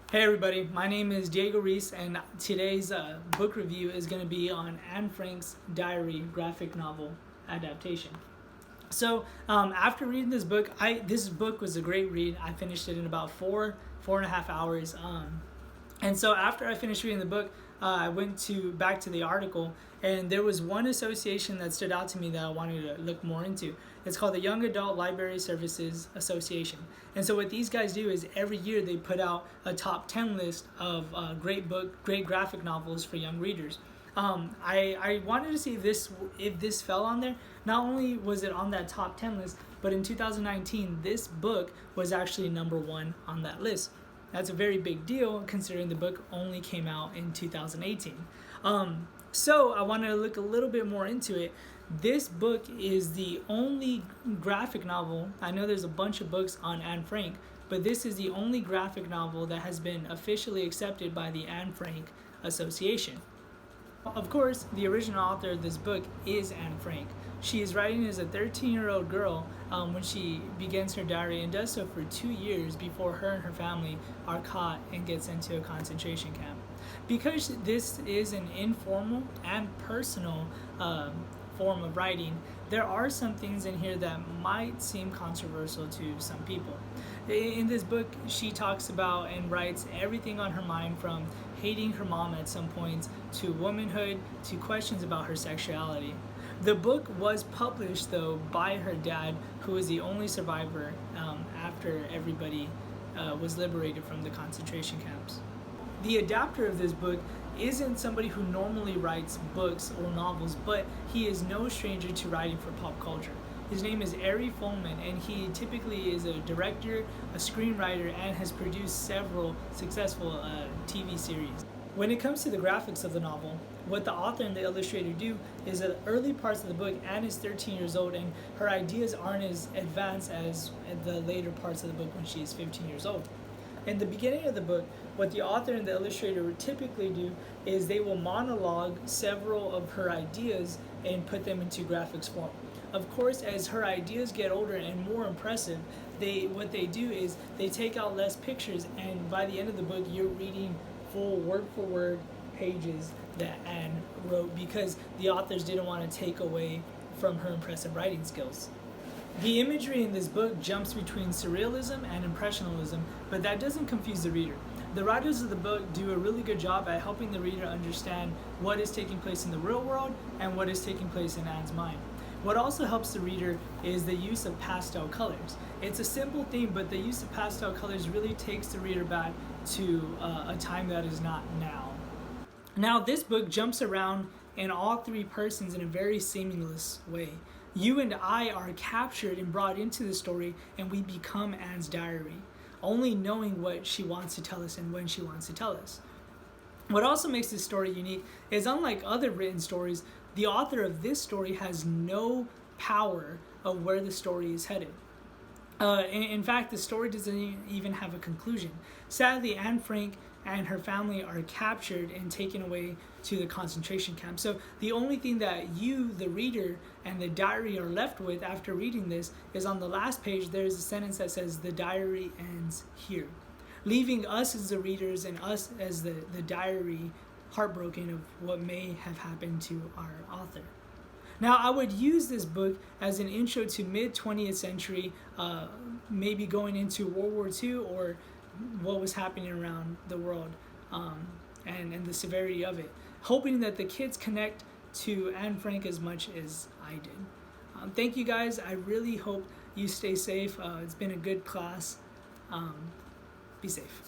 Hey everybody, my name is Diego Reese and today's book review is going to be on Anne Frank's diary graphic novel adaptation. So after reading this book, this book was a great read. I finished it in about four and a half hours. And so after I finished reading the book, I went back to the article, and there was one association that stood out to me that I wanted to look more into. It's called the Young Adult Library Services Association. And so what these guys do is every year they put out a top 10 list of great graphic novels for young readers. I wanted to see if this fell on there. Not only was it on that top 10 list, but in 2019, this book was actually number 1 on that list. That's a very big deal considering the book only came out in 2018. So I wanted to look a little bit more into it. This book is the only graphic novel. I know there's a bunch of books on Anne Frank, but this is the only graphic novel that has been officially accepted by the Anne Frank Association. Of course, the original author of this book is Anne Frank. She is writing as a 13-year-old girl when she begins her diary, and does so for 2 years before her and her family are caught and get sent to a concentration camp. Because this is an informal and personal form of writing, there are some things in here that might seem controversial to some people. In this book, she talks about and writes everything on her mind, from hating her mom at some points to womanhood to questions about her sexuality. The book was published, though, by her dad, who was the only survivor after everybody was liberated from the concentration camps. The adapter of this book isn't somebody who normally writes books or novels, but he is no stranger to writing for pop culture. His name is Ari Folman, and he typically is a director, a screenwriter, and has produced several successful TV series. When it comes to the graphics of the novel, what the author and the illustrator do is that early parts of the book, Anne is 13 years old, and her ideas aren't as advanced as the later parts of the book when she is 15 years old. In the beginning of the book, what the author and the illustrator would typically do is they will monologue several of her ideas and put them into graphics form. Of course, as her ideas get older and more impressive, what they do is they take out less pictures, and by the end of the book, you're reading full word-for-word pages that Anne wrote, because the authors didn't want to take away from her impressive writing skills. The imagery in this book jumps between surrealism and impressionism, but that doesn't confuse the reader. The writers of the book do a really good job at helping the reader understand what is taking place in the real world and what is taking place in Anne's mind. What also helps the reader is the use of pastel colors. It's a simple theme, but the use of pastel colors really takes the reader back to a time that is not now. Now, this book jumps around in all three persons in a very seamless way. You and I are captured and brought into the story, and we become Anne's diary, only knowing what she wants to tell us and when she wants to tell us. What also makes this story unique is, unlike other written stories, the author of this story has no power of where the story is headed. In fact, the story doesn't even have a conclusion. Sadly, Anne Frank and her family are captured and taken away to the concentration camp. So the only thing that you, the reader, and the diary are left with after reading this is, on the last page, there's a sentence that says, "The diary ends here," leaving us as the readers and us as the diary heartbroken of what may have happened to our author. Now, I would use this book as an intro to mid-20th century, maybe going into World War II or what was happening around the world, and the severity of it, hoping that the kids connect to Anne Frank as much as I did. Thank you guys. I really hope you stay safe. It's been a good class. Be safe.